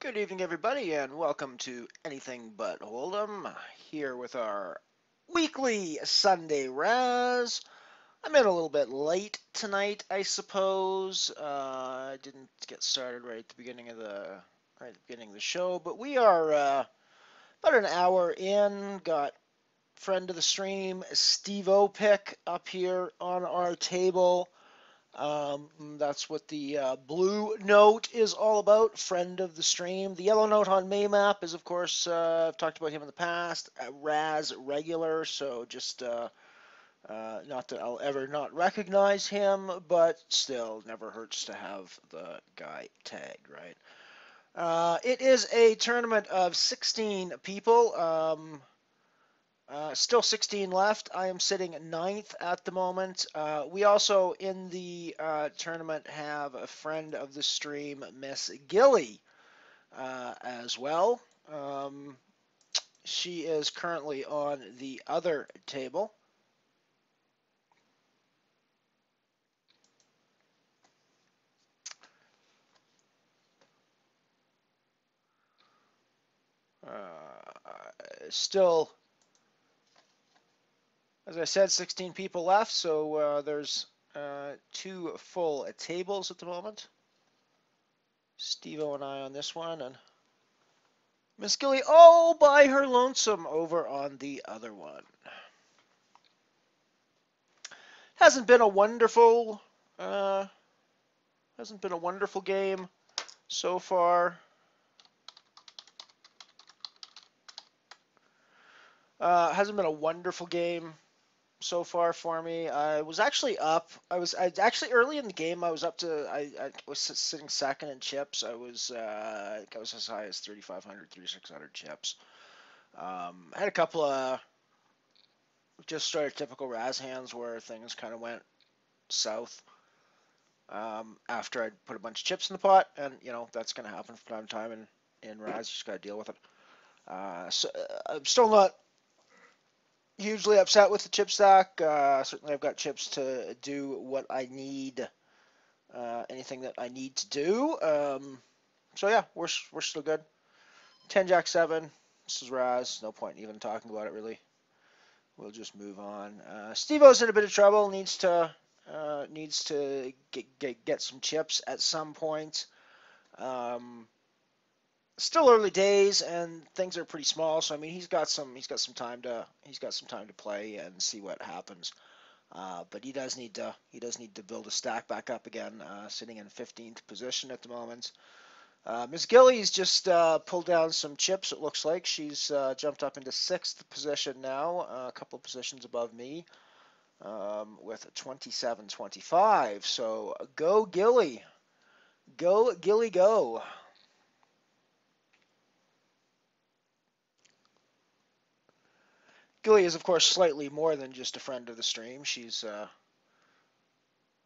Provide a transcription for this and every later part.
Good evening, everybody, and welcome to Anything But Hold'em. Here with our weekly Sunday Razz. I'm in a little bit late tonight, I suppose. I didn't get started right at the beginning of the show, but we are about an hour in. Got friend of the stream, Steve-O pick up here on our table. That's what the blue note is all about, friend of the stream. The yellow note on Maymap is, of course, I've talked about him in the past, Razz regular, so just not that I'll ever not recognize him, but still, never hurts to have the guy tagged, right? It is a tournament of 16 people. Still 16 left. I am sitting ninth at the moment. We also, in the tournament, have a friend of the stream, Miss Gilly, as well. She is currently on the other table. Still, as I said, 16 people left, so there's two full tables at the moment. Steve-O and I on this one, and Miss Gilly all by her lonesome over on the other one. Hasn't been a wonderful game so far. Hasn't been a wonderful game so far for me. I was actually up. I actually early in the game. I was up to. I was sitting second in chips. I was as high as 3,500, 3,600 chips. I had a couple of just started typical Razz hands where things kind of went south. After I'd put a bunch of chips in the pot, and that's going to happen from time to time in Razz. You just got to deal with it. I'm still not hugely upset with the chip stack. Certainly, I've got chips to do what I need, anything that I need to do. So yeah, we're still good. 10 Jack 7. This is Razz. No point in even talking about it really. We'll just move on. Steve-O's in a bit of trouble. Needs to get some chips at some point. Still early days, and things are pretty small. So I mean, he's got some time to play and see what happens. But he does need to build a stack back up again. Sitting in 15th position at the moment. Ms. Gilly's just pulled down some chips. It looks like she's jumped up into 6th position now, a couple of positions above me, with 27-25. So go Gilly, go Gilly, go. Gilly is, of course, slightly more than just a friend of the stream. She's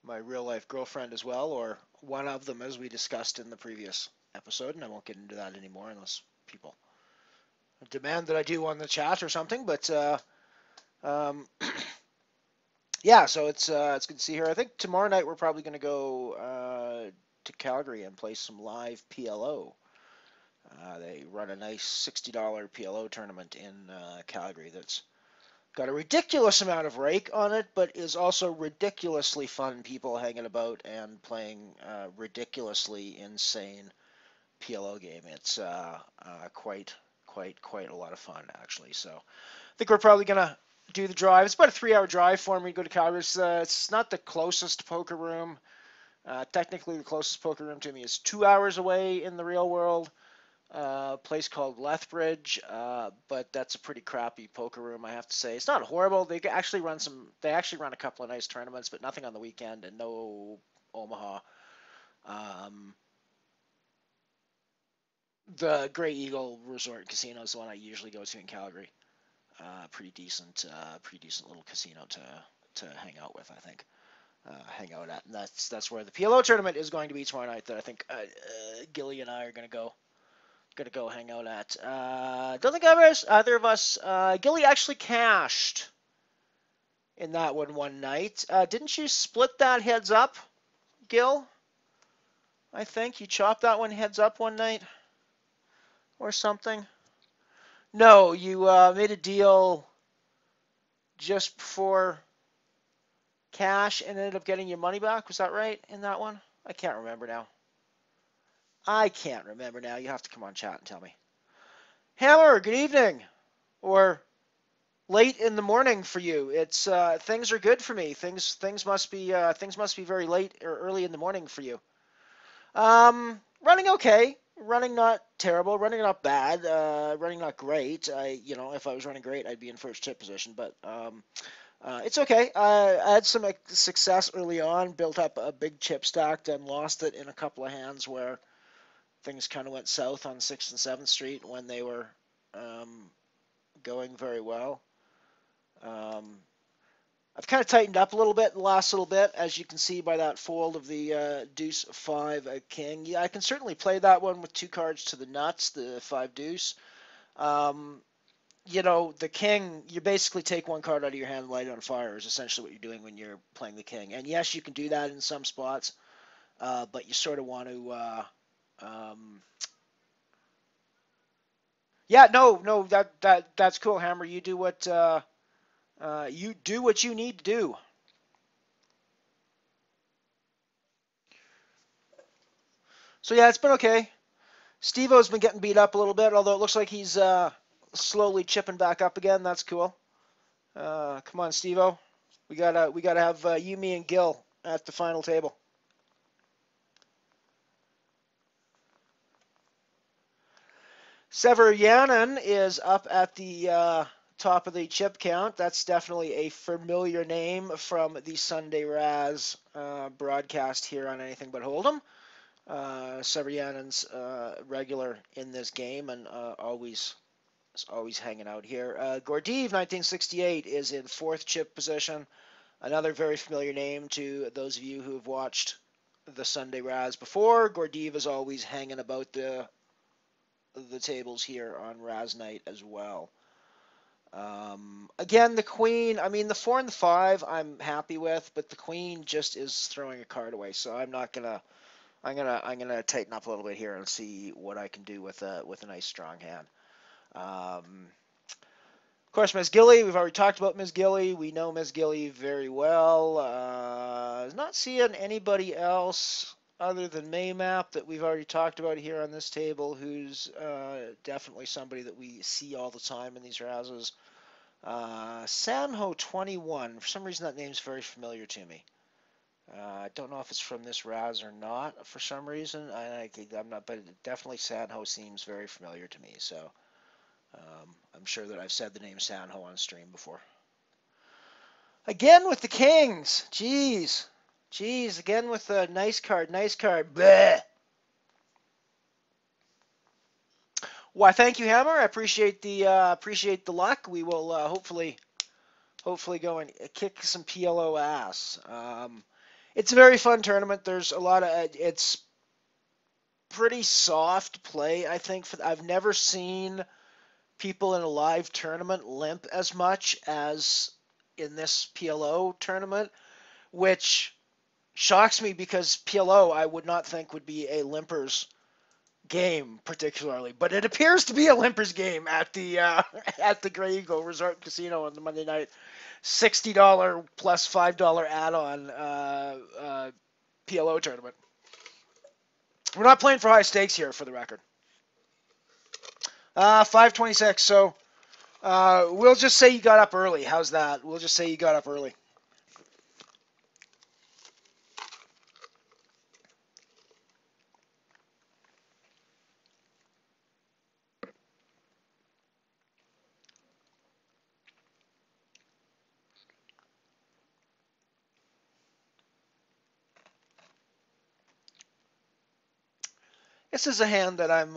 my real-life girlfriend as well, or one of them, as we discussed in the previous episode, and I won't get into that anymore unless people demand that I do on the chat or something. But yeah, so it's good to see her. I think tomorrow night we're probably going to go to Calgary and play some live PLO. They run a nice $60 PLO tournament in Calgary that's got a ridiculous amount of rake on it, but is also ridiculously fun people hanging about and playing ridiculously insane PLO game. It's quite a lot of fun, actually. So I think we're probably going to do the drive. It's about a 3-hour drive for me to go to Calgary. It's not the closest poker room. Technically, the closest poker room to me is 2 hours away in the real world. A place called Lethbridge, but that's a pretty crappy poker room, I have to say. It's not horrible. They actually run a couple of nice tournaments, but nothing on the weekend and no Omaha. The Grey Eagle Resort Casino is the one I usually go to in Calgary. Pretty decent little casino to hang out with, I think. Hang out at, and that's where the PLO tournament is going to be tomorrow night. That I think Gilly and I are going to go hang out at. Don't think either of us. Gilly actually cashed in that one night. Didn't you split that heads up, Gil? I think you chopped that one heads up one night. or something? No, you made a deal just before cash and ended up getting your money back. Was that right in that one? I can't remember now. I can't remember now. You have to come on chat and tell me. Hammer, good evening. Or late in the morning for you. It's things are good for me. Things must be very late or early in the morning for you. Running okay. Running not terrible. Running not bad. Running not great. If I was running great, I'd be in first chip position. But it's okay. I had some success early on. Built up a big chip stack, then lost it in a couple of hands where things kind of went south on 6th and 7th Street when they were um, going very well. Um, I've kind of tightened up a little bit in the last little bit, as you can see by that fold of the deuce 5 king. Yeah, I can certainly play that one with 2 cards to the nuts, the 5 deuce. Um, the king, you basically take 1 card out of your hand and light it on fire is essentially what you're doing when you're playing the king. And yes, you can do that in some spots, but you sort of want to. Yeah, no, that's cool, Hammer. You do what you need to do. So yeah, it's been okay. Steve-O's been getting beat up a little bit, although it looks like he's slowly chipping back up again. That's cool. Come on, Steve-O. We gotta have you, me, and Gil at the final table. Severianen is up at the top of the chip count. That's definitely a familiar name from the Sunday Razz broadcast here on Anything But Hold'em. Severianen's regular in this game and always hanging out here. Gordeev, 1968, is in 4th chip position. Another very familiar name to those of you who have watched the Sunday Razz before. Gordeev is always hanging about the tables here on Razz Night as well. Again, the queen. I mean, the 4 and the 5, I'm happy with, but the queen just is throwing a card away. So I'm not gonna. I'm gonna tighten up a little bit here and see what I can do with a nice strong hand. Of course, Ms. Gilly, we've already talked about Ms. Gilly. We know Ms. Gilly very well. Not seeing anybody else other than Maymap that we've already talked about here on this table, who's definitely somebody that we see all the time in these Razzes. Sanho 21. For some reason, that name's very familiar to me. I don't know if it's from this Razz or not. For some reason, I'm not, but definitely Sanho seems very familiar to me. So I'm sure that I've said the name Sanho on stream before. Again with the Kings. Jeez. Again with a nice card. Bleh. Why, thank you, Hammer. I appreciate the luck. We will hopefully go and kick some PLO ass. It's a very fun tournament. There's a lot of it's pretty soft play, I think. I've never seen people in a live tournament limp as much as in this PLO tournament, which shocks me because PLO I would not think would be a limpers game particularly, but it appears to be a limpers game at the at the Grey Eagle Resort Casino on the Monday night. $60 plus $5 add-on PLO tournament. We're not playing for high stakes here, for the record. 526. So we'll just say you got up early. How's that? We'll just say you got up early. This is a hand that I'm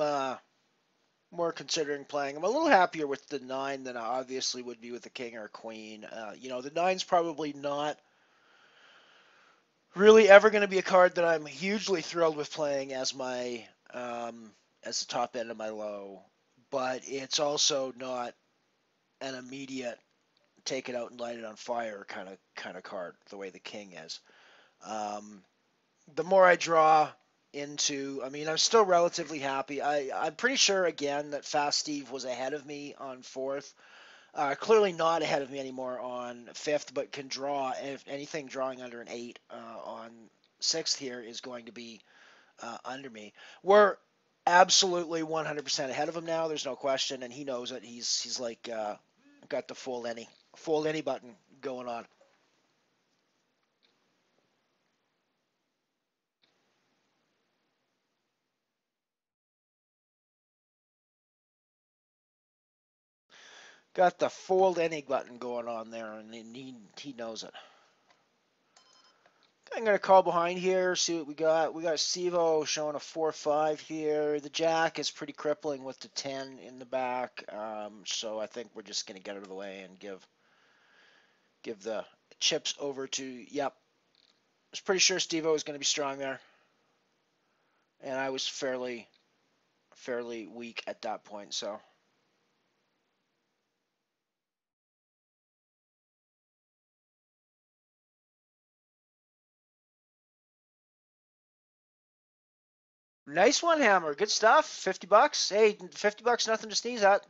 more considering playing. I'm a little happier with the 9 than I obviously would be with the king or queen. The 9's probably not really ever going to be a card that I'm hugely thrilled with playing as my as the top end of my low, but it's also not an immediate take it out and light it on fire kind of card the way the king is. The more I draw into. I mean, I'm still relatively happy. I'm pretty sure again that Fast Steve was ahead of me on fourth. Clearly not ahead of me anymore on fifth, but can draw. If anything drawing under an 8 on sixth here is going to be under me. We're absolutely 100% ahead of him now. There's no question, and he knows it. He's like got the fold any button going on. Got the fold any button going on there, and he knows it. I'm going to call behind here, see what we got. We got Stevo showing a 4-5 here. The jack is pretty crippling with the 10 in the back, so I think we're just going to get out of the way and give the chips over to, yep. I was pretty sure Stevo was going to be strong there, and I was fairly weak at that point, so. Nice one, Hammer. Good stuff. $50. Hey, $50, nothing to sneeze at.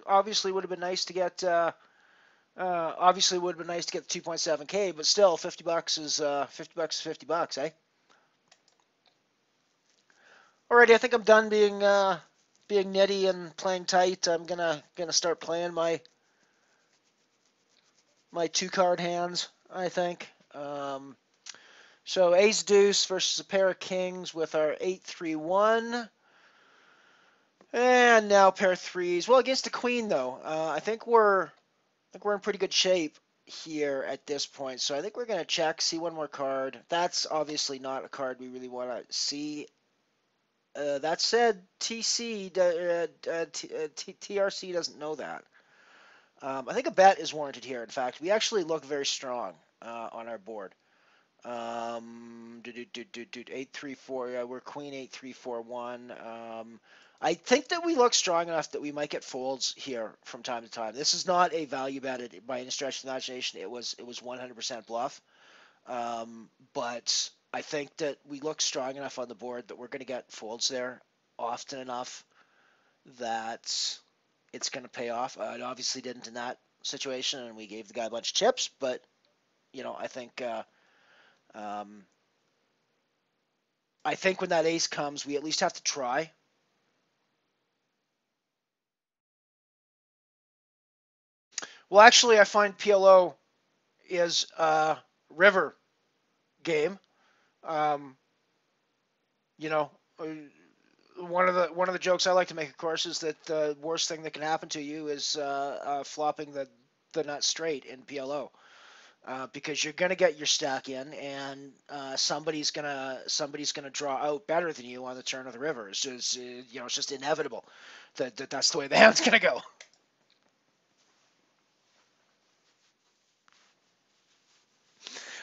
Obviously, would have been nice to get. Obviously, would have been nice to get the 2.7K, but still, $50 is $50 is $50, eh? Alrighty, I think I'm done being nitty and playing tight. I'm gonna start playing my two card hands. I think. So ace deuce versus a pair of kings with our 8-3-1. And now pair of threes. Well, against the queen though, I think we're in pretty good shape here at this point. So I think we're gonna check, see one more card. That's obviously not a card we really want to see. That said, TRC doesn't know that. I think a bet is warranted here. In fact, we actually look very strong on our board. 8-3-4. Yeah, we're queen 8-3-4-1. I think that we look strong enough that we might get folds here from time to time. This is not a value bet by any stretch of the imagination. It was 100% bluff. But I think that we look strong enough on the board that we're going to get folds there often enough that it's going to pay off. It obviously didn't in that situation, and we gave the guy a bunch of chips. But I think. I think when that ace comes, we at least have to try. Well, actually, I find PLO is a river game. Um, you know, one of the jokes I like to make, of course, is that the worst thing that can happen to you is flopping the nut straight in PLO. Because you're gonna get your stack in, and somebody's gonna draw out better than you on the turn of the river. It's just it's just inevitable that's the way the hand's gonna go.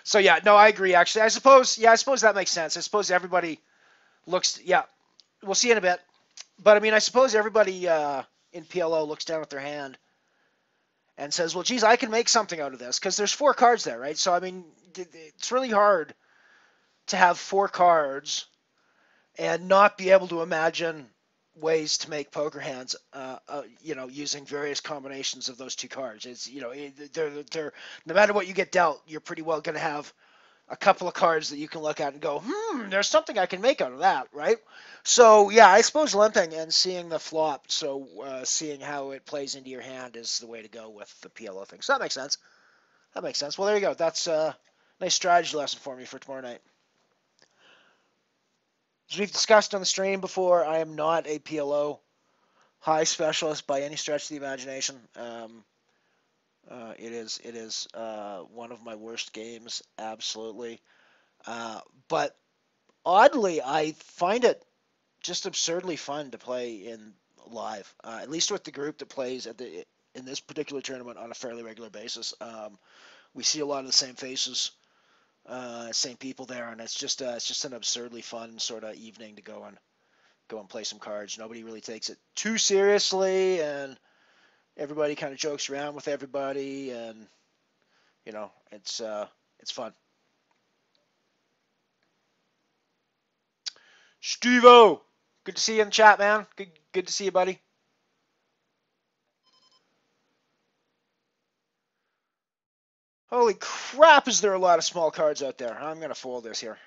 So yeah, no, I agree. Actually, I suppose that makes sense. I suppose everybody looks. Yeah, we'll see in a bit. But I mean, I suppose everybody in PLO looks down at their hand and says, "Well, geez, I can make something out of this," because there's four cards there, right? So I mean, it's really hard to have four cards and not be able to imagine ways to make poker hands, using various combinations of those two cards. It's they're no matter what you get dealt, you're pretty well going to have a couple of cards that you can look at and go, there's something I can make out of that, right? So yeah, I suppose limping and seeing the flop, so seeing how it plays into your hand is the way to go with the PLO thing. So that makes sense. That makes sense. Well, there you go. That's a nice strategy lesson for me for tomorrow night. As we've discussed on the stream before, I am not a PLO high specialist by any stretch of the imagination. It is one of my worst games, absolutely. But oddly, I find it just absurdly fun to play in live. At least with the group that plays in this particular tournament on a fairly regular basis. We see a lot of the same faces, same people there, and it's just an absurdly fun sort of evening to go and play some cards. Nobody really takes it too seriously, and everybody kind of jokes around with everybody, and it's fun. Steve-O! Good to see you in the chat, man. Good to see you, buddy. Holy crap, is there a lot of small cards out there. I'm going to fold this here.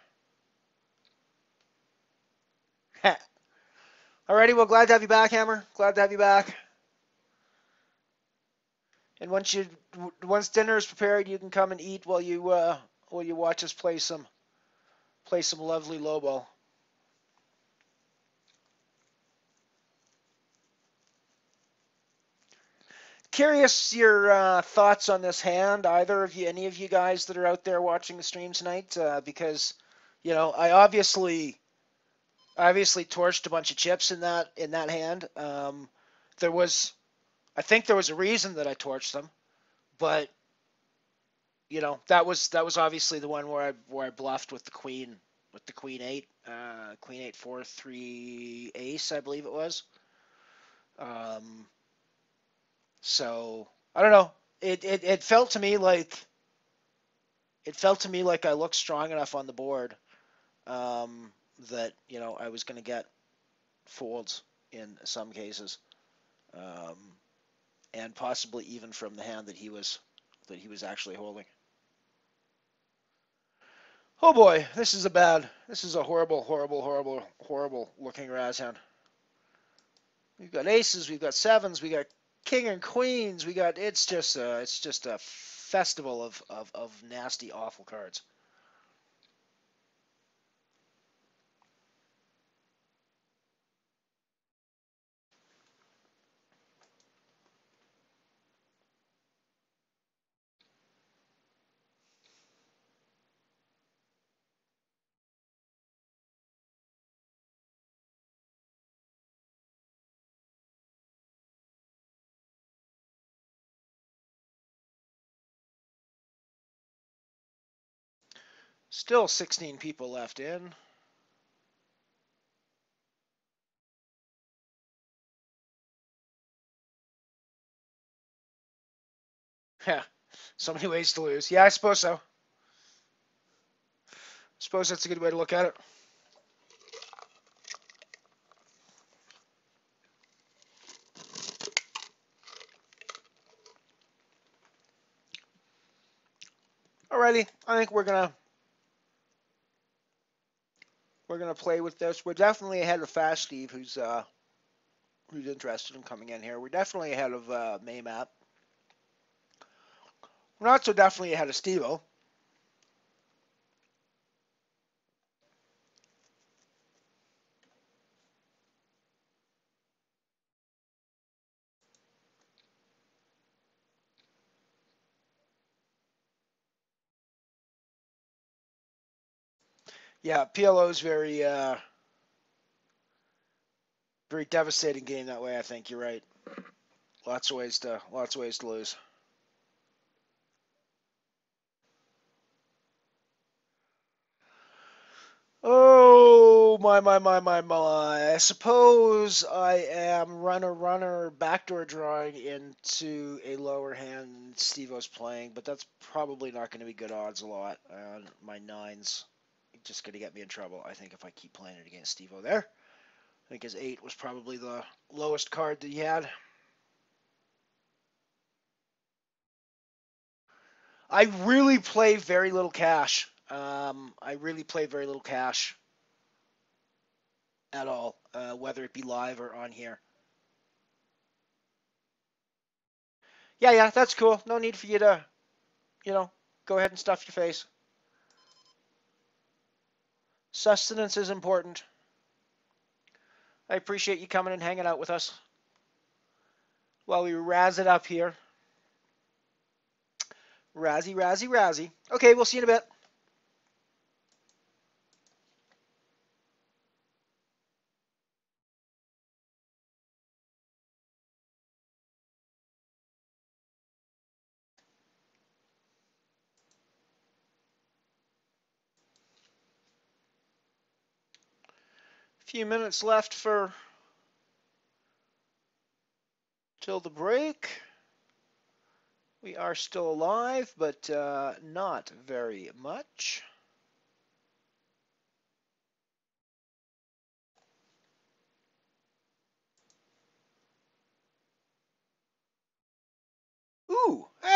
Alrighty, well, glad to have you back, Hammer. Glad to have you back. And once dinner is prepared, you can come and eat while you watch us play some lovely low ball. Curious your thoughts on this hand, either of you, any of you guys that are out there watching the stream tonight, because I obviously torched a bunch of chips in that hand. I think there was a reason that I torched them, but that was obviously the one where I bluffed with the queen 8, queen 8 4 3 ace, I believe it was. So I don't know. It felt to me like I looked strong enough on the board that I was going to get folds in some cases, and possibly even from the hand that he was actually holding. Oh boy, this is a horrible looking Razz hand. We've got aces, we've got sevens, we got king and queens, it's just a festival of nasty, awful cards. Still 16 people left in. Yeah, so many ways to lose. Yeah, I suppose so. I suppose that's a good way to look at it. Alrighty, I think we're gonna play with this. We're definitely ahead of Fast Steve, who's interested in coming in here. We're definitely ahead of Maymap. We're not so definitely ahead of Steve-O. Yeah, PLO is very devastating game that way. I think you're right. Lots of ways to lose. Oh my! I suppose I am runner backdoor drawing into a lower hand Steve-O's playing, but that's probably not going to be good odds a lot. My nines just going to get me in trouble, I think, if I keep playing it against Steve-O there. I think his 8 was probably the lowest card that he had. I really play very little cash. I really play very little cash at all, whether it be live or on here. Yeah, that's cool. No need for you to, go ahead and stuff your face. Sustenance is important. I appreciate you coming and hanging out with us while we razz it up here. Razzy. Okay, we'll see you in a bit. A few minutes left till the break. We are still alive, but not very much.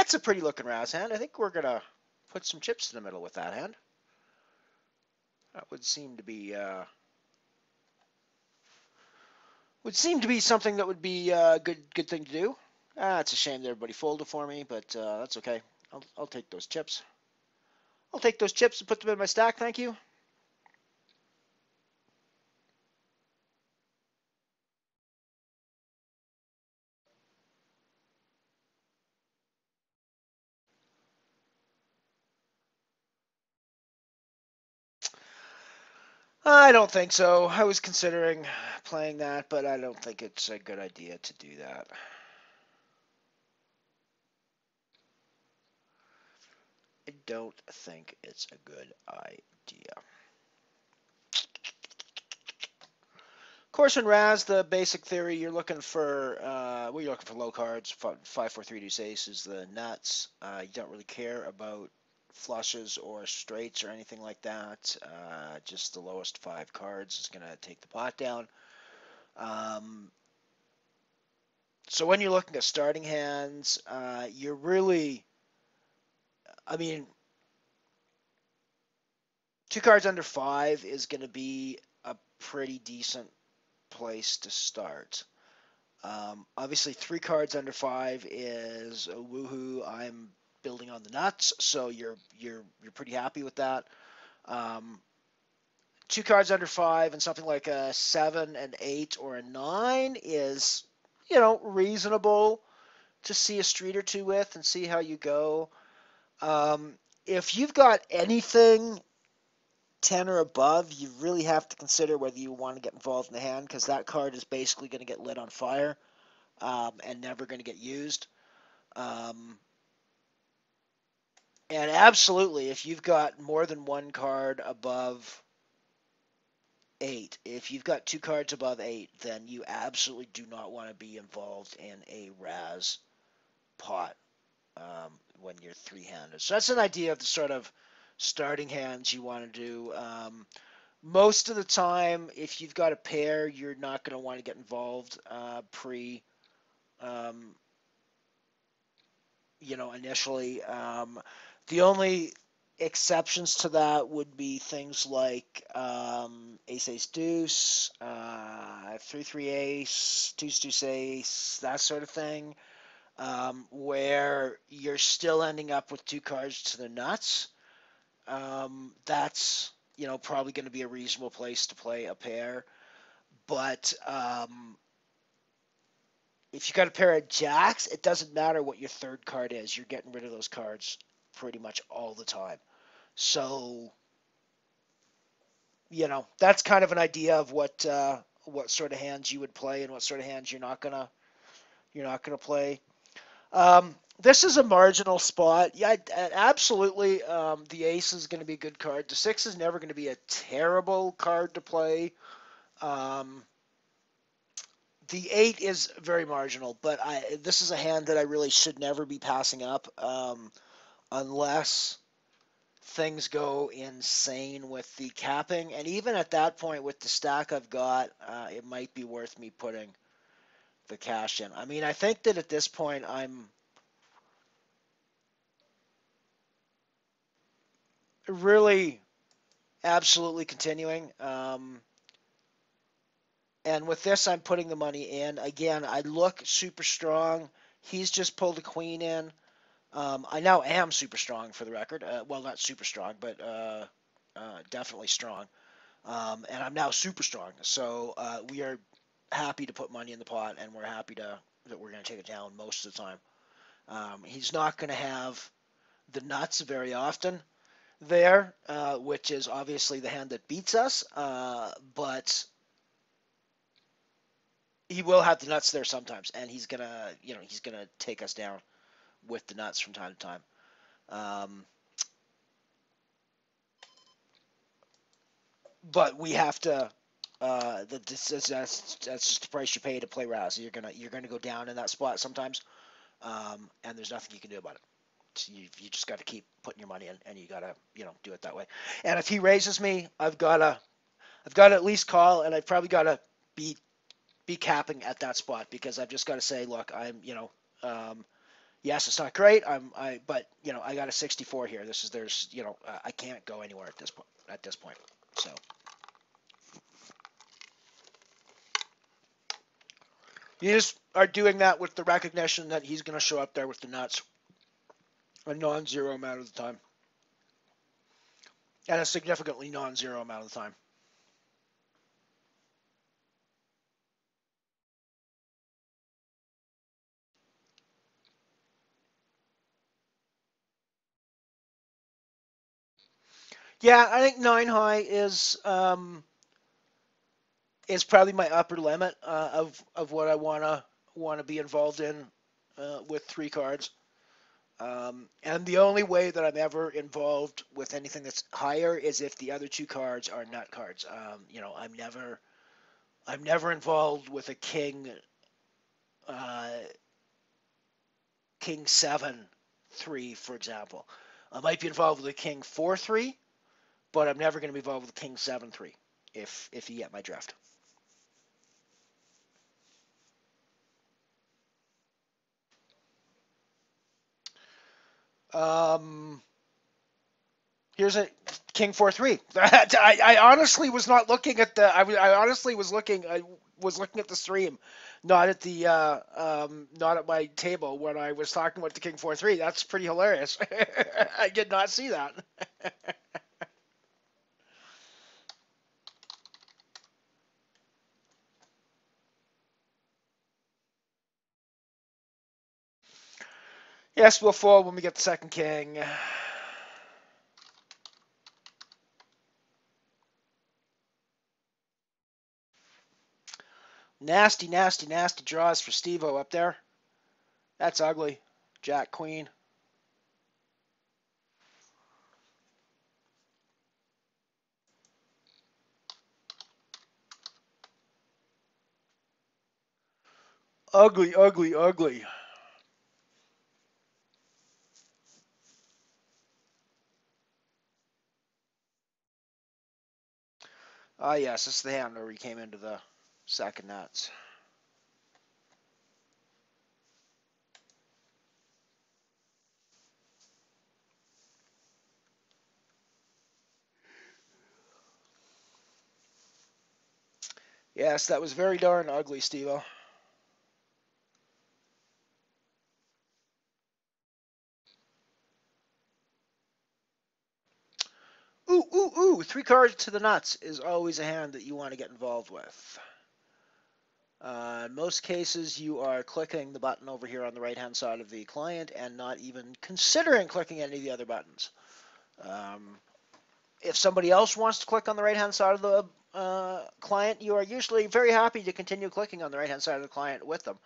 That's a pretty looking Razz hand. I think we're gonna put some chips in the middle with that hand. That would seem to be something that would be a good thing to do. It's a shame that everybody folded for me, but that's okay. I'll take those chips. I'll take those chips and put them in my stack. Thank you. I don't think so. I was considering playing that, but I don't think it's a good idea to do that. I don't think it's a good idea. Of course, in Razz, the basic theory, you're looking for you're looking for low cards. 5, 4, 3 deuce ace is the nuts. You don't really care about flushes or straights or anything like that. Just the lowest 5 cards is going to take the pot down. So when you're looking at starting hands, you're really, I mean, 2 cards under 5 is going to be a pretty decent place to start. Obviously, 3 cards under 5 is a woohoo. I'm building on the nuts, so you're pretty happy with that. 2 cards under 5 and something like a 7, an 8, or a 9 is, reasonable to see a street or two with and see how you go. If you've got anything 10 or above, you really have to consider whether you want to get involved in the hand, because that card is basically going to get lit on fire and never going to get used. And absolutely, if you've got more than 1 card above 8, if you've got 2 cards above 8, then you absolutely do not want to be involved in a Razz pot when you're 3-handed. So that's an idea of the sort of starting hands you want to do. Most of the time, if you've got a pair, you're not going to want to get involved initially. The only exceptions to that would be things like ace ace deuce, 3 ace, deuce deuce ace, that sort of thing, where you're still ending up with 2 cards to the nuts. That's probably going to be a reasonable place to play a pair. But if you got a pair of jacks, it doesn't matter what your 3rd card is. You're getting rid of those cards pretty much all the time. So, that's kind of an idea of what sort of hands you would play and what sort of hands you're not gonna play. This is a marginal spot. Yeah, absolutely. The ace is going to be a good card. The 6 is never going to be a terrible card to play. The 8 is very marginal, but this is a hand that I really should never be passing up unless things go insane with the capping. And even at that point, with the stack I've got, it might be worth me putting the cash in. I mean, I think that at this point, I'm really absolutely continuing. And with this, I'm putting the money in. Again, I look super strong. He's just pulled a queen in. I now am super strong, for the record. Well, not super strong, but definitely strong. And I'm now super strong. So we are happy to put money in the pot, and we're happy that we're going to take it down most of the time. He's not going to have the nuts very often there, which is obviously the hand that beats us. But he will have the nuts there sometimes, and he's gonna take us down with the nuts from time to time. But we have to. That's just the price you pay to play Razz. You're gonna go down in that spot sometimes, and there's nothing you can do about it. So you just got to keep putting your money in, and you gotta do it that way. And if he raises me, I've gotta at least call, and I've probably gotta be capping at that spot, because I've just got to say, look, I'm Yes, it's not great. But I got a 64 here. I can't go anywhere at this point. So you just are doing that with the recognition that he's going to show up there with the nuts a non-zero amount of the time, and a significantly non-zero amount of the time. Yeah, I think 9 high is probably my upper limit of what I wanna be involved in with 3 cards. And the only way that I'm ever involved with anything that's higher is if the other 2 cards are nut cards. I'm never involved with a uh, king 7-3, for example. I might be involved with a king 4-3, but I'm never going to be involved with a king 7-3. If you get my drift. Um, Here's a king 4-3. I honestly was not looking at the. I honestly was looking. I was looking at the stream, not at the not at my table when I was talking about the king 4-3. That's pretty hilarious. I did not see that. Yes, we'll fold when we get the second king. Nasty, nasty, nasty draws for Steve-O up there. That's ugly. Jack Queen. Ugly, ugly, ugly. Ah, yes, this is the hand where we came into the second nuts. Yes, that was very darn ugly, Steve-O. Ooh, ooh, ooh. 3 cards to the nuts is always a hand that you want to get involved with. In most cases, you are clicking the button over here on the right-hand side of the client and not even considering clicking any of the other buttons. If somebody else wants to click on the right-hand side of the client, you are usually very happy to continue clicking on the right-hand side of the client with them,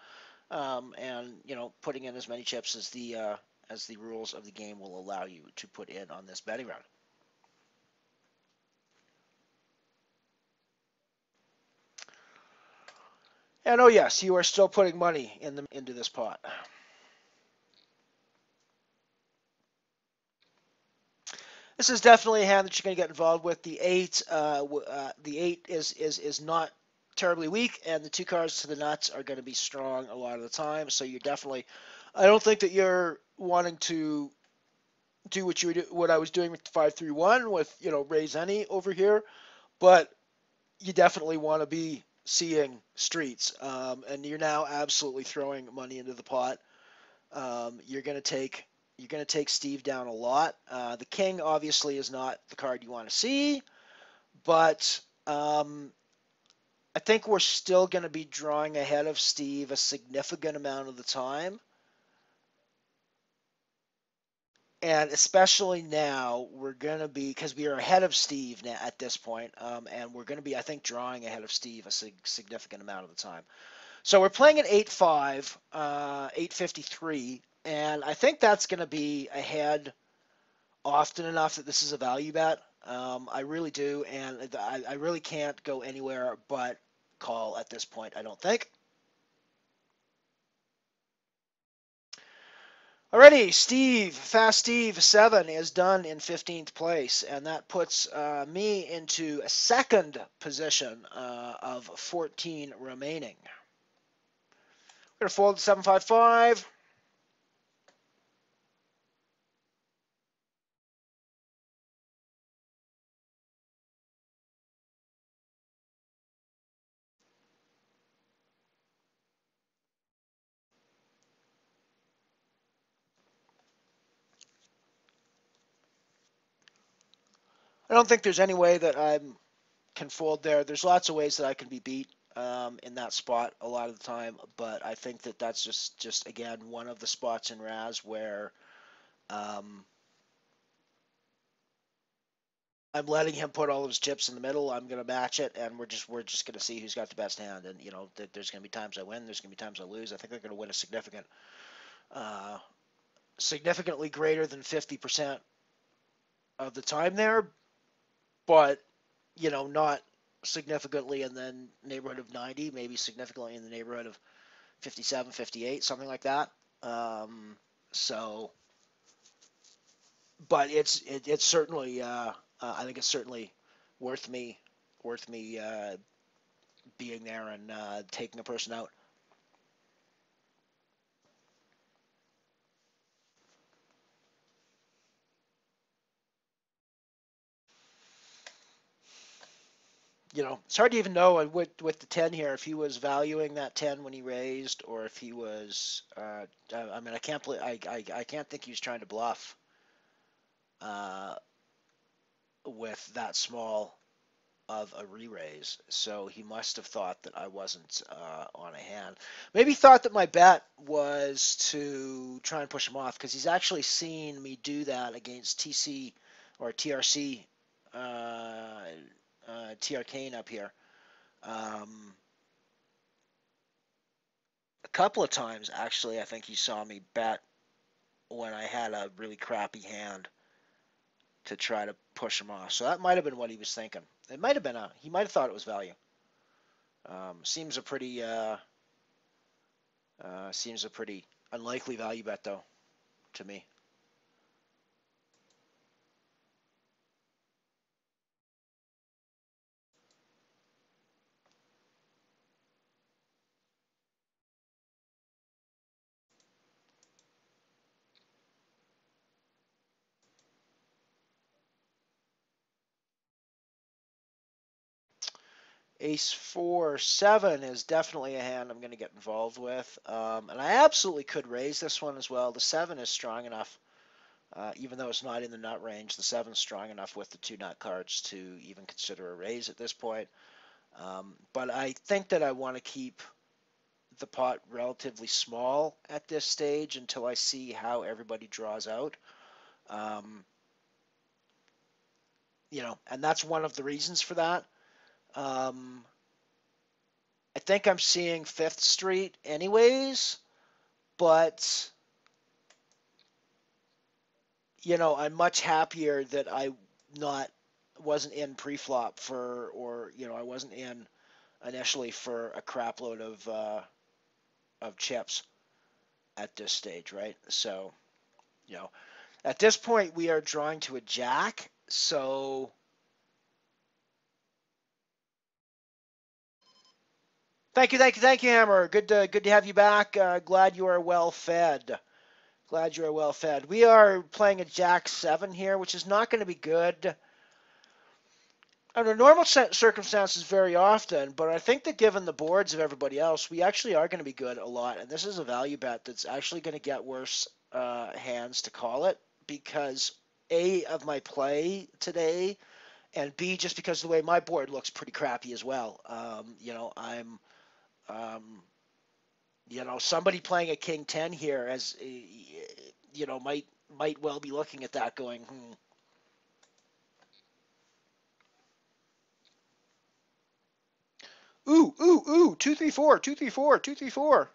and putting in as many chips as the rules of the game will allow you to put in on this betting round. And oh yes, you are still putting money into this pot. This is definitely a hand that you're going to get involved with. The eight is not terribly weak, and the 2 cards to the nuts are going to be strong a lot of the time. So you're definitely, I don't think that you're wanting to do what I was doing with the 5-3-1 with raise any over here, but you definitely want to be seeing streets, and you're now absolutely throwing money into the pot. You're gonna take Steve down a lot. The king obviously is not the card you want to see, but I think we're still gonna be drawing ahead of Steve a significant amount of the time. And especially now, we're going to be, because we are ahead of Steve now at this point, and we're going to be, I think, drawing ahead of Steve a significant amount of the time. So we're playing at 8-5, 853, and I think that's going to be ahead often enough that this is a value bet. I really do, and I really can't go anywhere but call at this point, I don't think. Alrighty, Fast Steve 7 is done in 15th place, and that puts me into a second position of 14 remaining. We're going to fold 755. I don't think there's any way that I can fold there. There's lots of ways that I can be beat in that spot a lot of the time, but I think that that's just again one of the spots in Razz where um, I'm letting him put all of his chips in the middle. I'm gonna match it, and we're just gonna see who's got the best hand. And there's gonna be times I win. There's gonna be times I lose. I think they're gonna win a uh, significantly greater than 50% of the time there, but not significantly in the neighborhood of 90, maybe significantly in the neighborhood of 57, 58, something like that. Um, so, but it's certainly I think it's certainly worth me worth me being there and taking a person out. It's hard to even know with the 10 here if he was valuing that 10 when he raised or if he was. I mean, I can't I can't think he was trying to bluff uh, with that small of a re-raise. So he must have thought that I wasn't on a hand. Maybe he thought that my bet was to try and push him off because he's actually seen me do that against TC or TRC, TR Kane up here. Um, a couple of times, actually, I think he saw me bet when I had a really crappy hand to try to push him off. So that might have been what he was thinking. It might have been he might have thought it was value. Seems a pretty seems a pretty unlikely value bet though to me. Ace 4-7 is definitely a hand I'm going to get involved with, and I absolutely could raise this one as well. The 7 is strong enough, even though it's not in the nut range. The 7 is strong enough with the two nut cards to even consider a raise at this point. But I think that I want to keep the pot relatively small at this stage until I see how everybody draws out. Um, and that's one of the reasons for that. Um, I think I'm seeing Fifth Street anyways, but I'm much happier that I not wasn't in pre-flop or I wasn't in initially for a crap load of chips at this stage, right? So, you know, at this point we are drawing to a jack, so thank you, Hammer. Good to have you back. Glad you are well fed. Glad you are well fed. We are playing a Jack 7 here, which is not going to be good under normal circumstances very often, but I think that given the boards of everybody else, we actually are going to be good a lot. And this is a value bet that's actually going to get worse hands to call it because A, of my play today, and B, just because of the way my board looks pretty crappy as well. I'm um, somebody playing a king 10 here as might well be looking at that going, ooh, 2 3 4, 2 3 4, 2 3 4.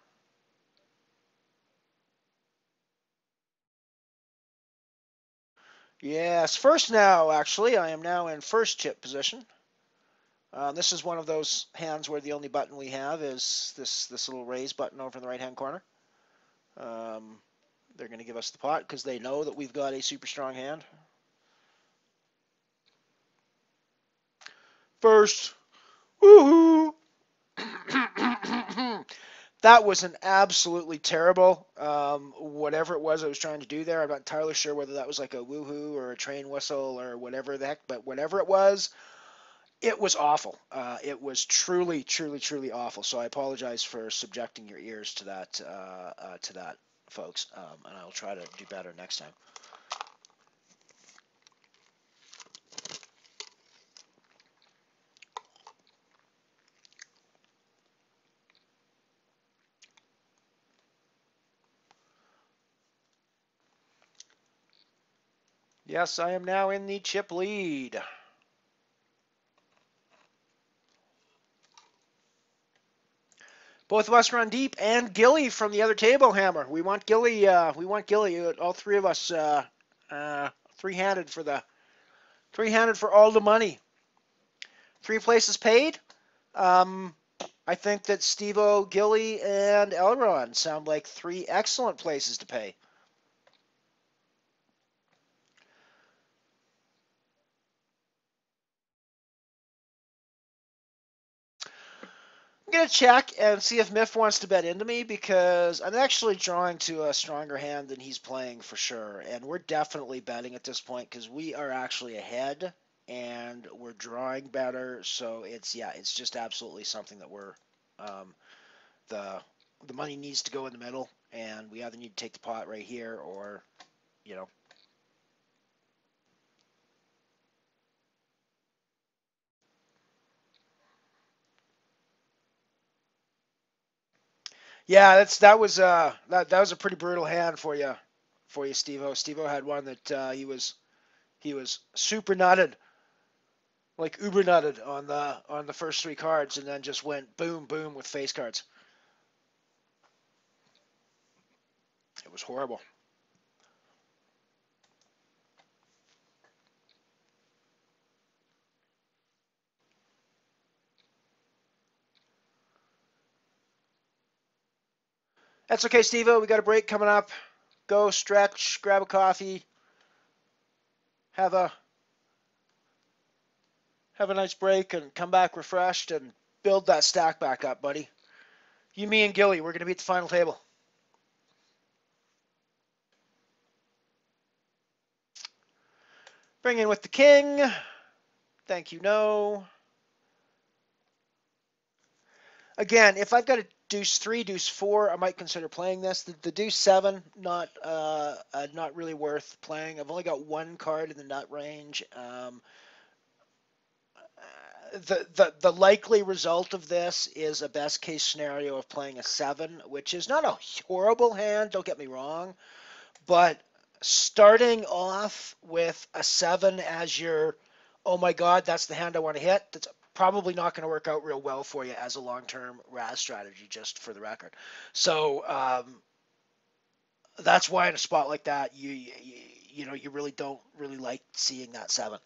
Yes, first now, actually. I am now in first chip position. This is one of those hands where the only button we have is this little raise button over in the right-hand corner. Um, they're going to give us the pot because they know that we've got a super strong hand. First. Woohoo! That was an absolutely terrible whatever it was I was trying to do there. I'm not entirely sure whether that was like a woohoo or a train whistle or whatever the heck, but whatever it was awful. It was truly, truly, truly awful. So I apologize for subjecting your ears to that, folks, and I'll try to do better next time. Yes, I am now in the chip lead. Both of us run deep, and Gilly from the other table, Hammer. We want Gilly. We want Gilly. All three of us. Three-handed for the three-handed for all the money. Three places paid. Um, I think that Steve-O, Gilly, and Elron sound like three excellent places to pay. I'm gonna check and see if Miff wants to bet into me because I'm actually drawing to a stronger hand than he's playing for sure, and we're definitely betting at this point because we are actually ahead and we're drawing better. So it's just absolutely something that we're um, the the money needs to go in the middle, and we either need to take the pot right here or you know. Yeah, that was a pretty brutal hand for you, Steve-O. Steve-O had one that he was super nutted, like uber nutted on the first three cards, and then just went boom boom with face cards. It was horrible. That's okay, Steve-O. We got a break coming up. Go stretch, grab a coffee, have a have a nice break, and come back refreshed and build that stack back up, buddy. You, me, and Gilly, we're gonna be at the final table. Bring in with the king. Thank you, no. Again, if I've got a deuce three, deuce four, I might consider playing this. The deuce seven, not really worth playing. I've only got one card in the nut range. The likely result of this is a best case scenario of playing a seven, which is not a horrible hand. Don't get me wrong, but starting off with a seven as your, oh my god, that's the hand I want to hit. That's probably not going to work out real well for you as a long-term Razz strategy, just for the record. So that's why in a spot like that, you really don't really like seeing that seven.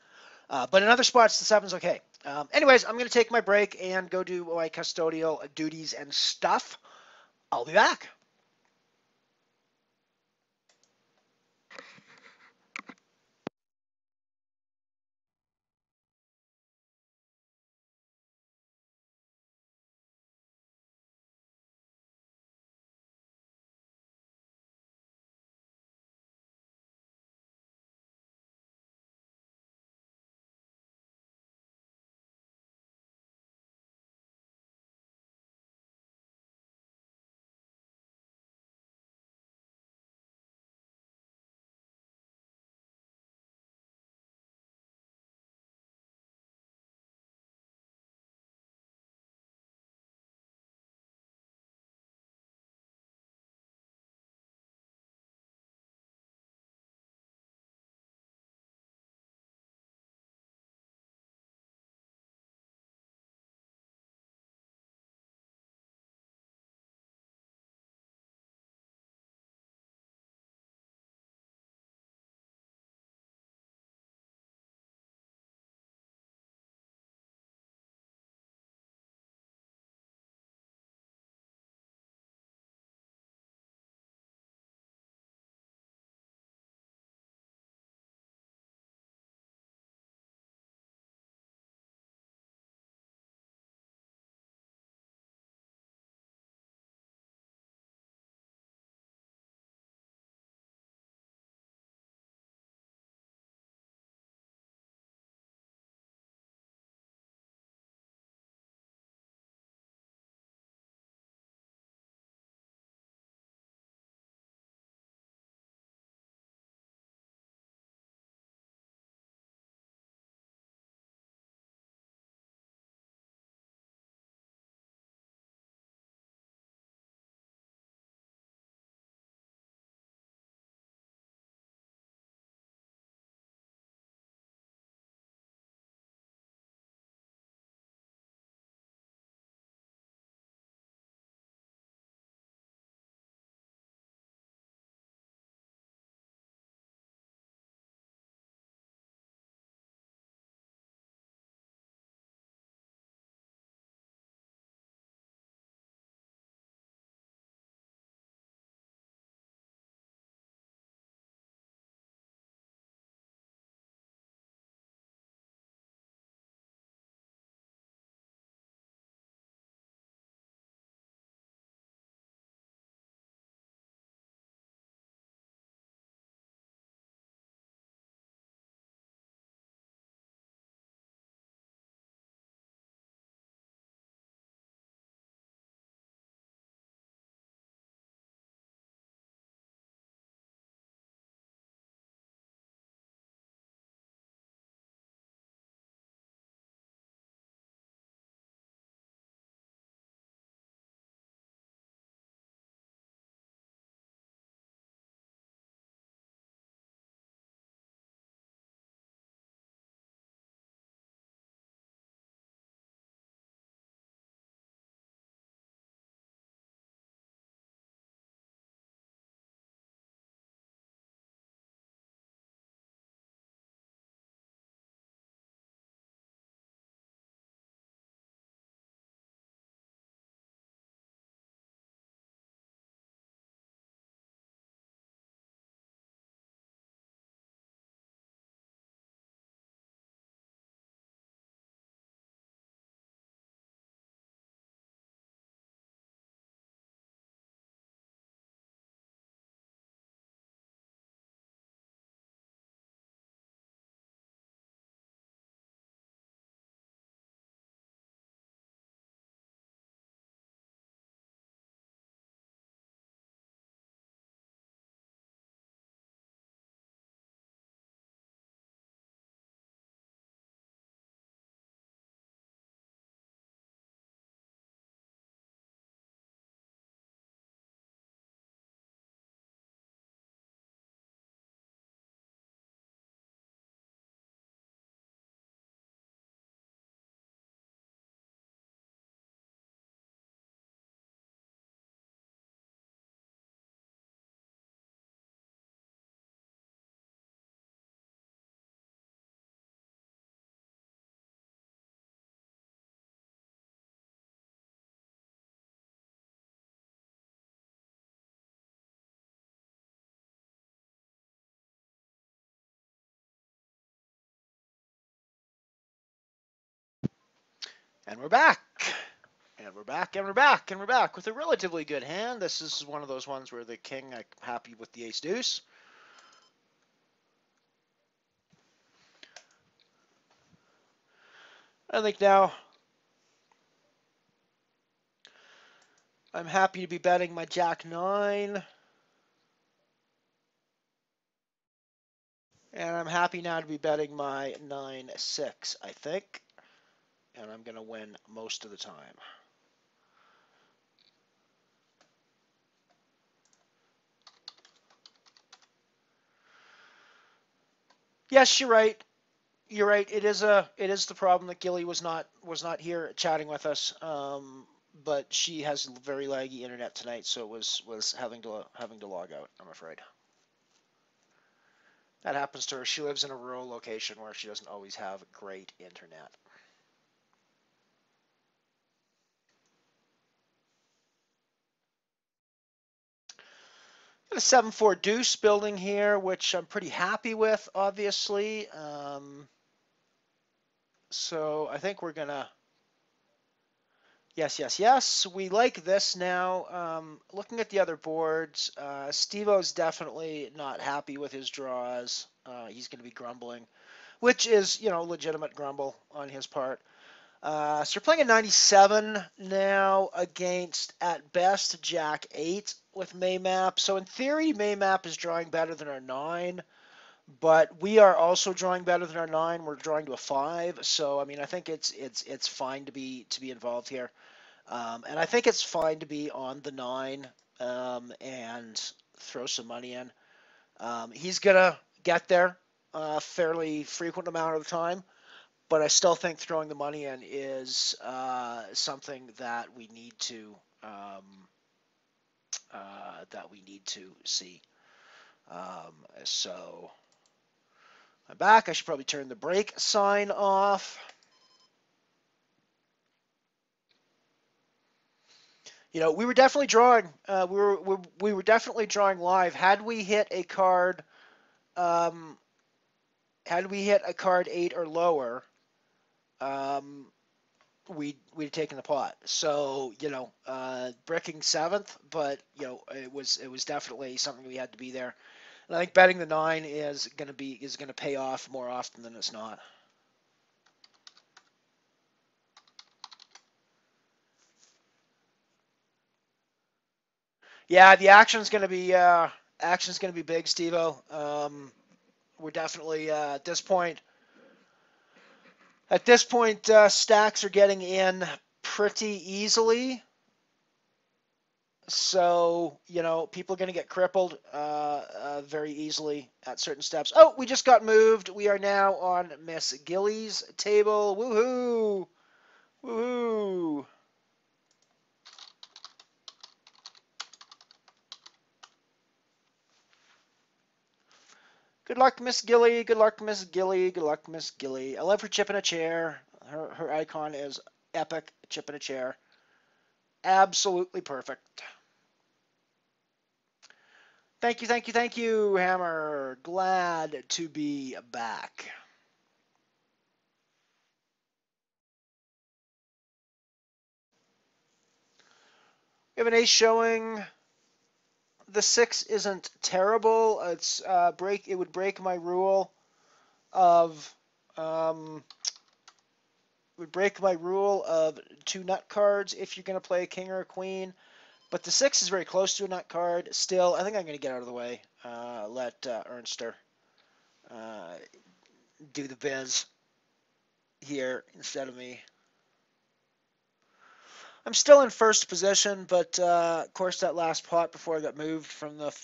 But in other spots, the seven's okay. Anyways, I'm going to take my break and go do my custodial duties and stuff. I'll be back. And we're back. And we're back, and we're back, and we're back with a relatively good hand. This is one of those ones where the king, I'm happy with the ace deuce. I think now I'm happy to be betting my jack 9. And I'm happy now to be betting my 9-6, I think. And I'm going to win most of the time. Yes, you're right. You're right. It is the problem that Gilly was not here chatting with us. But she has very laggy internet tonight, so was having to log out, I'm afraid. That happens to her. She lives in a rural location where she doesn't always have great internet. Got a 7-4 deuce building here, which I'm pretty happy with, obviously. So I think we're gonna. Yes, yes, yes. We like this now. Looking at the other boards, Steve-O's definitely not happy with his draws. He's going to be grumbling, which is, legitimate grumble on his part. So we're playing a 97 now against, at best, Jack 8 with Maymap. So in theory, Maymap is drawing better than our 9, but we are also drawing better than our 9. We're drawing to a 5. So I mean, I think it's fine to be involved here, and I think it's fine to be on the 9 and throw some money in. He's gonna get there a fairly frequent amount of the time. But I still think throwing the money in is something that we need to see. So I'm back. I should probably turn the break sign off. We were definitely drawing. We were definitely drawing live. Had we hit a card, had we hit a card 8 or lower, we'd have taken the pot. So bricking 7th, but it was definitely something we had to be there. And I think betting the 9 is gonna pay off more often than it's not. Yeah, the action's gonna be big, Steve-O. We're definitely at this point. Stacks are getting in pretty easily. So, people are going to get crippled very easily at certain steps. Oh, we just got moved. We are now on Miss Gilly's table. Woohoo! Woohoo! Good luck, Miss Gilly. Good luck, Miss Gilly. Good luck, Miss Gilly. I love her chip in a chair. Her icon is epic chip in a chair. Absolutely perfect. Thank you, thank you, thank you, Hammer. Glad to be back. We have an ace showing. The 6 isn't terrible. It would break my rule of two nut cards if you're going to play a king or a queen. But the 6 is very close to a nut card. Still, I think I'm going to get out of the way. Let Ernster do the biz here instead of me. I'm still in first position, but of course that last pot before I got moved from the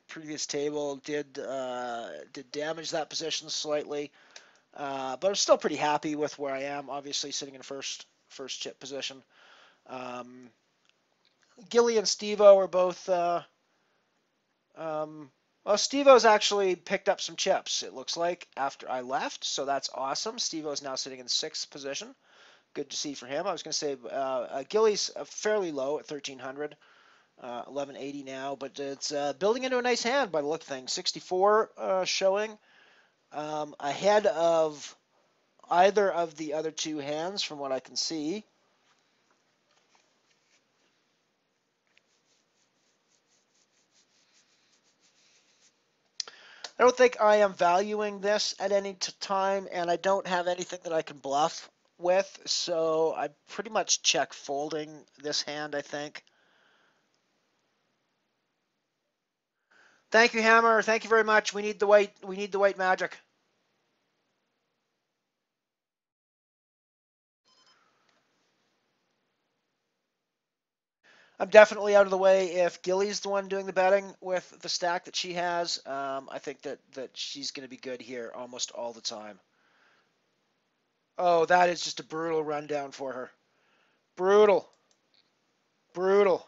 previous table did damage that position slightly. But I'm still pretty happy with where I am. Obviously, sitting in first chip position. Gilly and Steve-O are both. Well, Steve-O's actually picked up some chips. It looks like after I left, so that's awesome. Steve-O's now sitting in 6th position. Good to see for him. I was going to say Gilly's fairly low at 1,300, 1180 now, but it's building into a nice hand by the look of things. 64 showing, ahead of either of the other two hands from what I can see. I don't think I am valuing this at any time, and I don't have anything that I can bluff with, so I pretty much check folding this hand, I think. Thank you, Hammer. Thank you very much. We need the white. We need the white magic. I'm definitely out of the way if Gilly's the one doing the betting with the stack that she has. I think that she's going to be good here almost all the time. Oh, that is just a brutal rundown for her. Brutal. Brutal.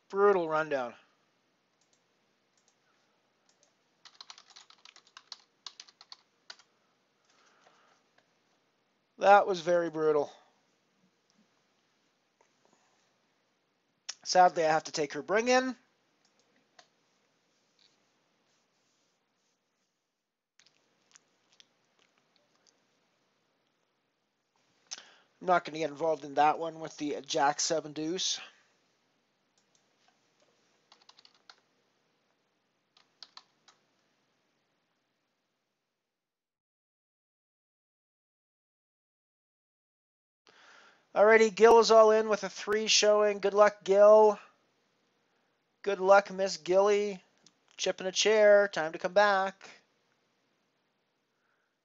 Brutal rundown. That was very brutal. Sadly, I have to take her bring in. I'm not going to get involved in that one with the Jack 7 deuce. Alrighty, Gil is all in with a 3 showing. Good luck, Gil. Good luck, Miss Gilly. Chip in a chair. Time to come back.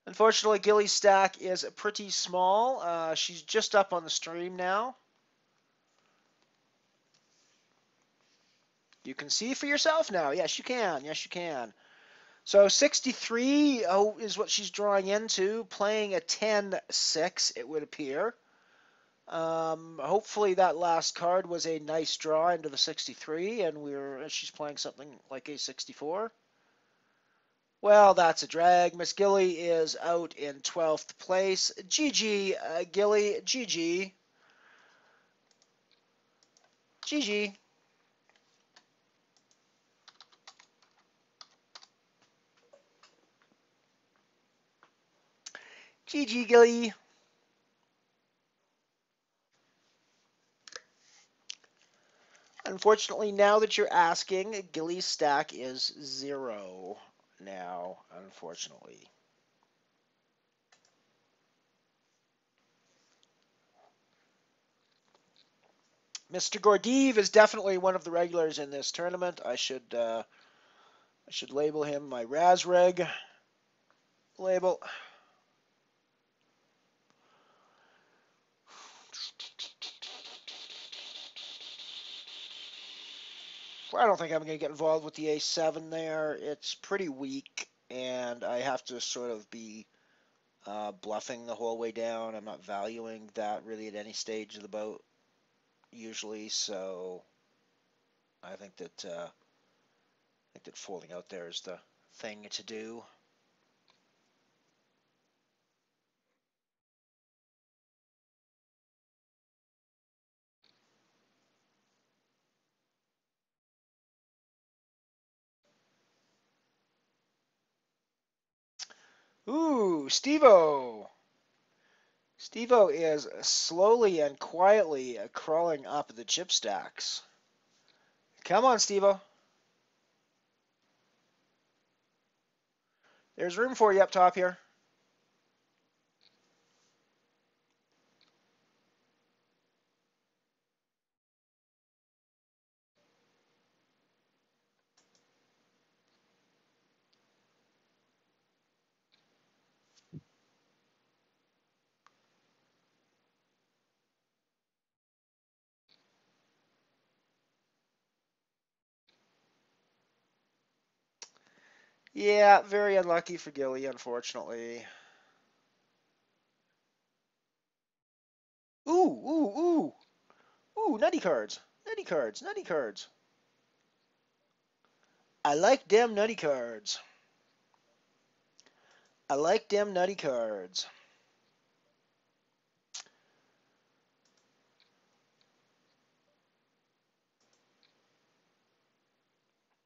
Unfortunately, Gilly's stack is pretty small. She's just up on the stream now. You can see for yourself now. Yes, you can. Yes, you can. So 63 is what she's drawing into, playing a 10-6, it would appear. Hopefully that last card was a nice draw into the 63, and she's playing something like a 64. Well, that's a drag. Miss Gilly is out in 12th place. GG, Gilly. GG. GG. GG, Gilly. Unfortunately, now that you're asking, Gilly's stack is 0 now, unfortunately. Mr. Gordeev is definitely one of the regulars in this tournament. I should label him my Razz Reg label. I don't think I'm going to get involved with the A7 there. It's pretty weak, and I have to sort of be bluffing the whole way down. I'm not valuing that really at any stage of the boat usually, so I think that folding out there is the thing to do. Ooh, Steve-O. Steve-O is slowly and quietly crawling up the chip stacks. Come on, Steve-O. There's room for you up top here. Yeah, very unlucky for Gilly, unfortunately. Ooh, ooh, ooh. Ooh, nutty cards. Nutty cards, nutty cards. I like them nutty cards. I like them nutty cards.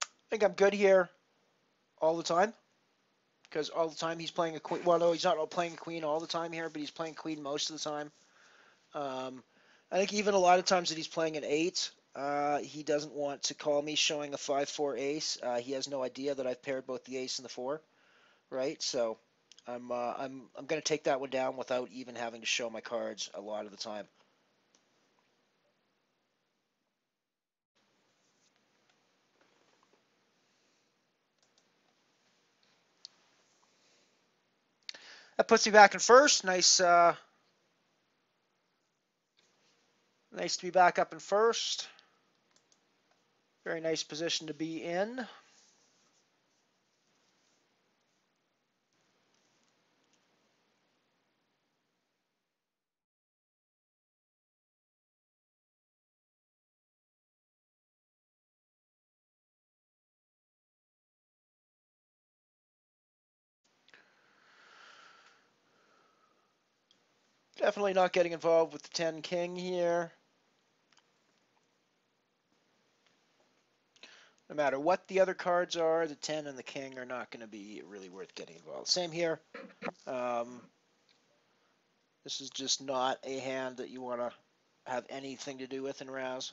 I think I'm good here all the time. Because all the time he's playing a queen. Well, no, he's not playing a queen all the time here, but he's playing queen most of the time. I think even a lot of times that he's playing an 8, He doesn't want to call me showing a 5-4 ace. He has no idea that I've paired both the ace and the 4, right? So I'm going to take that one down without even having to show my cards a lot of the time. That puts me back in first. Nice, nice to be back up in first. Very nice position to be in. Definitely not getting involved with the 10 king here. No matter what the other cards are, the 10 and the king are not going to be really worth getting involved. Same here. This is just not a hand that you want to have anything to do with in Razz.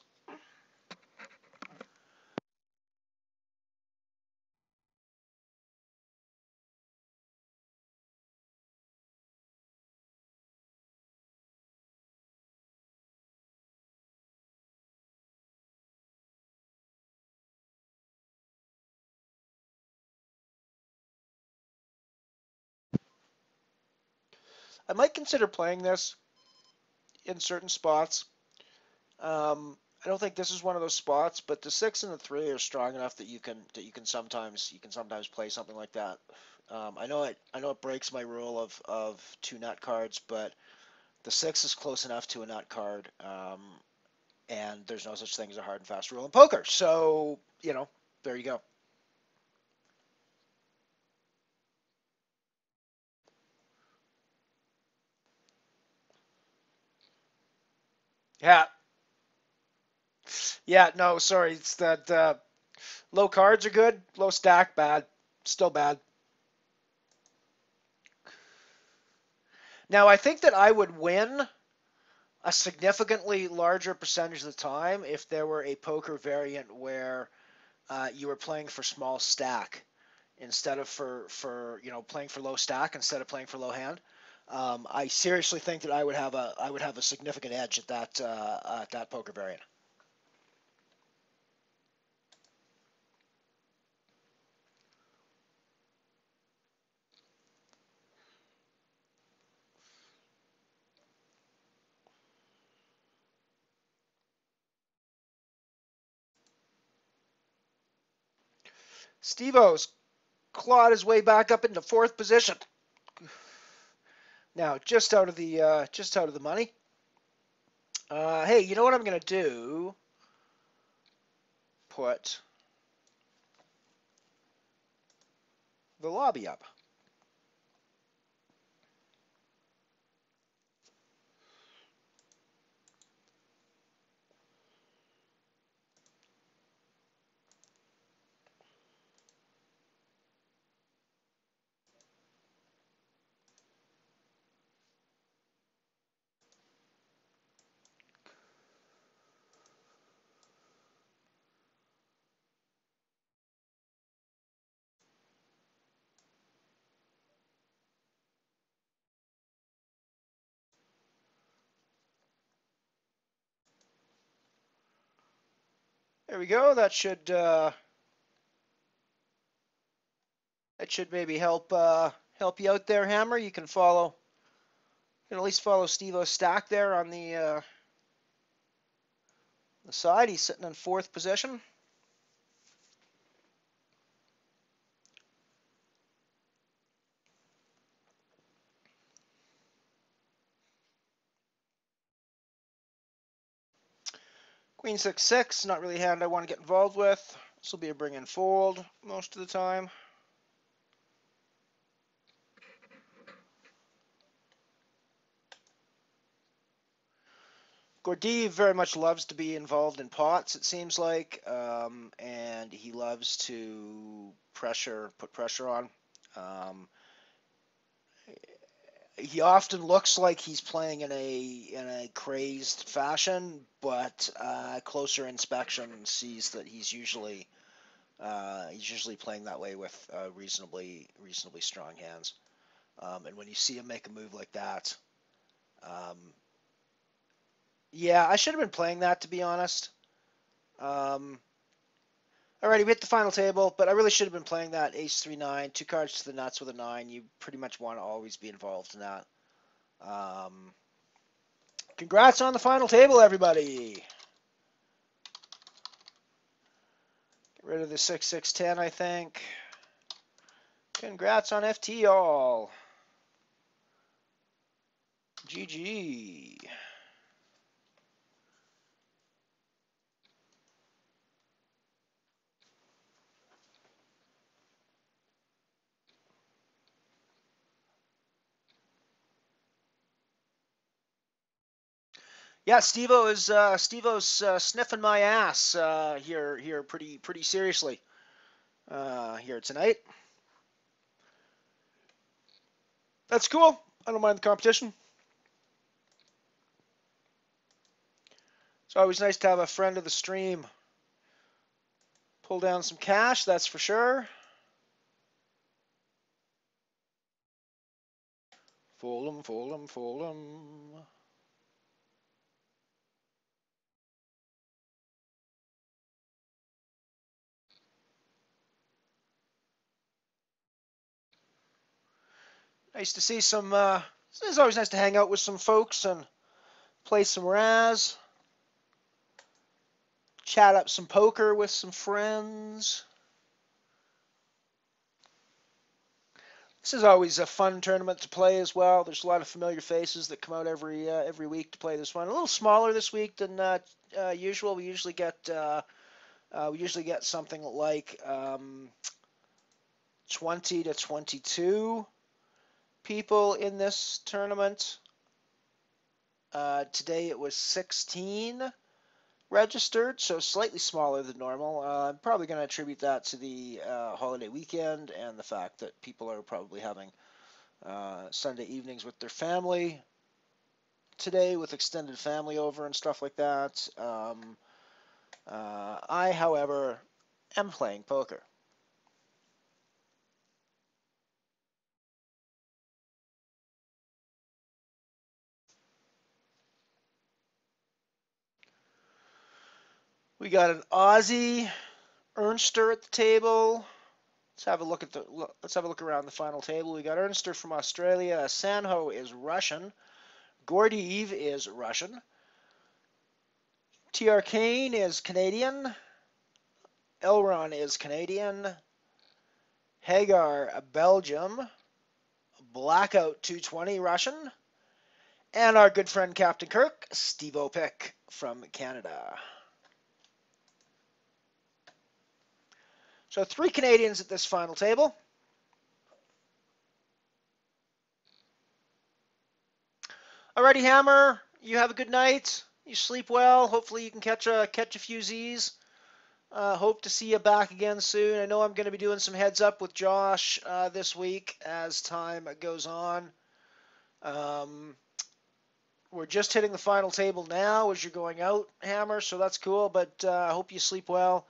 I might consider playing this in certain spots. I don't think this is one of those spots, but the 6 and the 3 are strong enough that you can sometimes play something like that. I know it breaks my rule of 2 nut cards, but the 6 is close enough to a nut card, and there's no such thing as a hard and fast rule in poker. So there you go. Yeah, yeah. No, sorry. It's that low cards are good, low stack bad, still bad. Now I think that I would win a significantly larger percentage of the time if there were a poker variant where you were playing for small stack instead of for playing for low stack instead of playing for low hand. I seriously think that I would have a significant edge at that poker variant. Steve-O's clawed his way back up into fourth position. Now just out of the money. Hey, you know what I'm gonna do? Put the lobby up. There we go. That should maybe help you out there, Hammer. You can at least follow Steve-O's stack there on the side. He's sitting in fourth position. Queen 6-6, not really a hand I want to get involved with. This will be a bring and fold most of the time. Gordy very much loves to be involved in pots, it seems like, and he loves to put pressure on. He often looks like he's playing in a crazed fashion, but closer inspection sees that he's usually playing that way with reasonably strong hands. And when you see him make a move like that, um, yeah, I should have been playing that, to be honest. Alrighty, we hit the final table, but I really should have been playing that ace 3-9, two cards to the nuts with a 9. You pretty much want to always be involved in that. Congrats on the final table, everybody. Get rid of the 6-6-10, I think. Congrats on FT all. GG. Yeah, Steve-O's sniffing my ass here pretty seriously here tonight. That's cool. I don't mind the competition. It's always nice to have a friend of the stream pull down some cash, that's for sure. Fold 'em. Nice to see some. It's always nice to hang out with some folks and play some Razz, chat up some poker with some friends. This is always a fun tournament to play as well. There's a lot of familiar faces that come out every week to play this one. A little smaller this week than usual. We usually get something like 20 to 22 people in this tournament. Today it was 16 registered, so slightly smaller than normal. I'm probably going to attribute that to the holiday weekend and the fact that people are probably having Sunday evenings with their family today, with extended family over and stuff like that. I, however, am playing poker. We got an Aussie Ernster at the table. Let's have a look around the final table. We got Ernster from Australia. Sanho is Russian. Gordiev is Russian. TR Kane is Canadian. Elron is Canadian. Hagar, Belgium. Blackout 220, Russian. And our good friend Captain Kirk, Steve Opick from Canada. So 3 Canadians at this final table. Alrighty, Hammer, you have a good night. You sleep well. Hopefully you can catch a few Z's. Hope to see you back again soon. I know I'm going to be doing some heads up with Josh this week as time goes on. We're just hitting the final table now as you're going out, Hammer, so that's cool. But I hope you sleep well,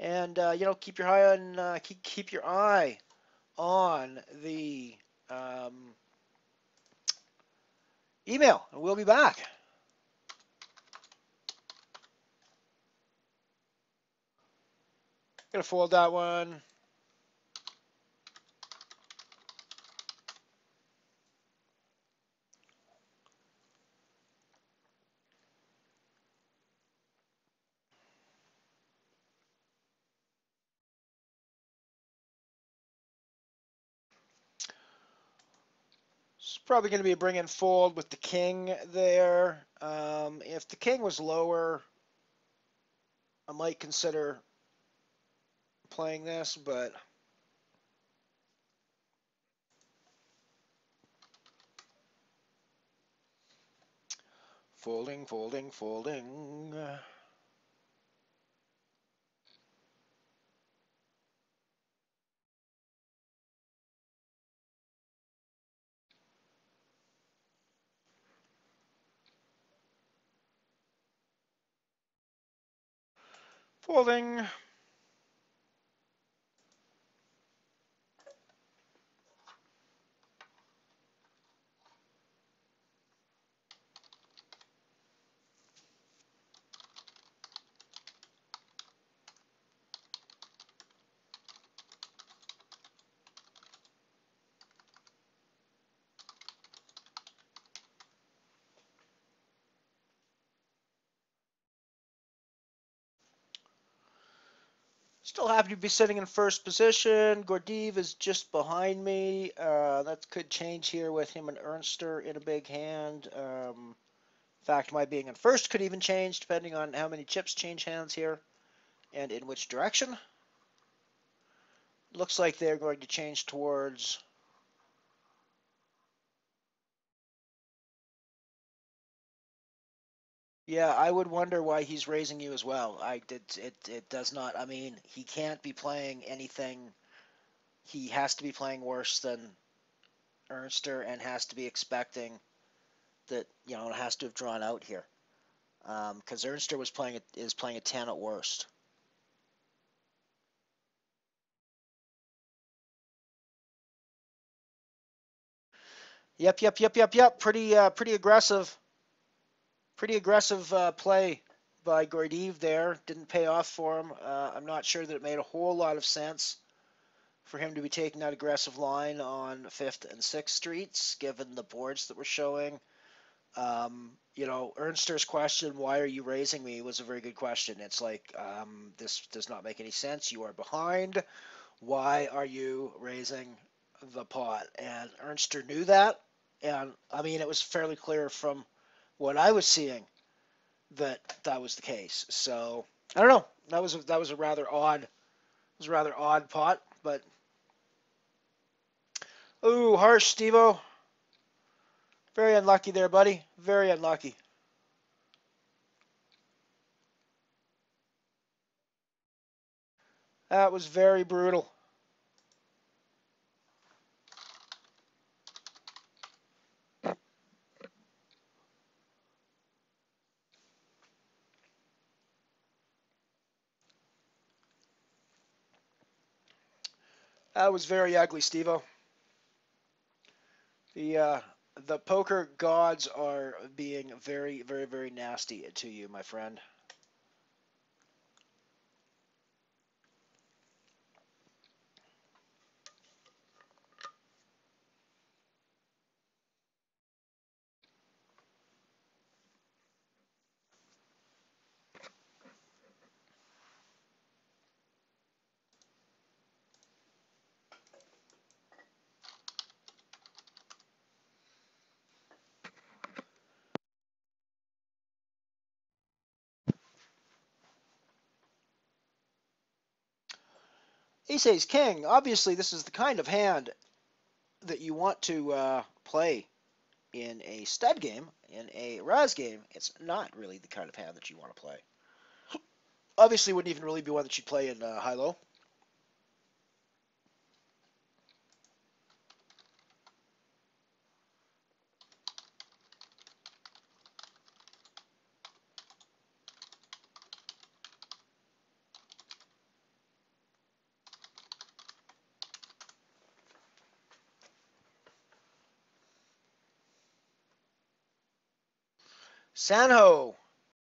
and keep your eye on keep your eye on the email, and we'll be back. Gonna fold that one. It's probably going to be a bring and fold with the king there. If the king was lower, I might consider playing this, but folding. Folding. Still happy to be sitting in first position. Gordeev is just behind me. That could change here with him and Ernster in a big hand. In fact, my being in first could even change depending on how many chips change hands here and in which direction. Looks like they're going to change towards... Yeah, I would wonder why he's raising you as well. It does not. I mean, he can't be playing anything. He has to be playing worse than Ernster and has to be expecting that, you know, it has to have drawn out here. Because Ernster is playing a 10 at worst. Yep. Pretty aggressive. Pretty aggressive play by Gordeev there. Didn't pay off for him. I'm not sure that it made a whole lot of sense for him to be taking that aggressive line on 5th and 6th Streets, given the boards that were showing. You know, Ernster's question, why are you raising me, was a very good question. It's like, this does not make any sense. You are behind. Why are you raising the pot? And Ernster knew that. And, I mean, it was fairly clear from what I was seeing that that was the case. So, I don't know. That was a rather odd pot, but ooh, harsh, Stevo. Very unlucky there, buddy. Very unlucky. That was very brutal. That was very ugly, Stevo. The the poker gods are being very nasty to you, my friend. Ace Ace King. Obviously, this is the kind of hand that you want to play in a stud game. In a Razz game, it's not really the kind of hand that you want to play. Obviously, wouldn't even really be one that you'd play in high-low. Sanho.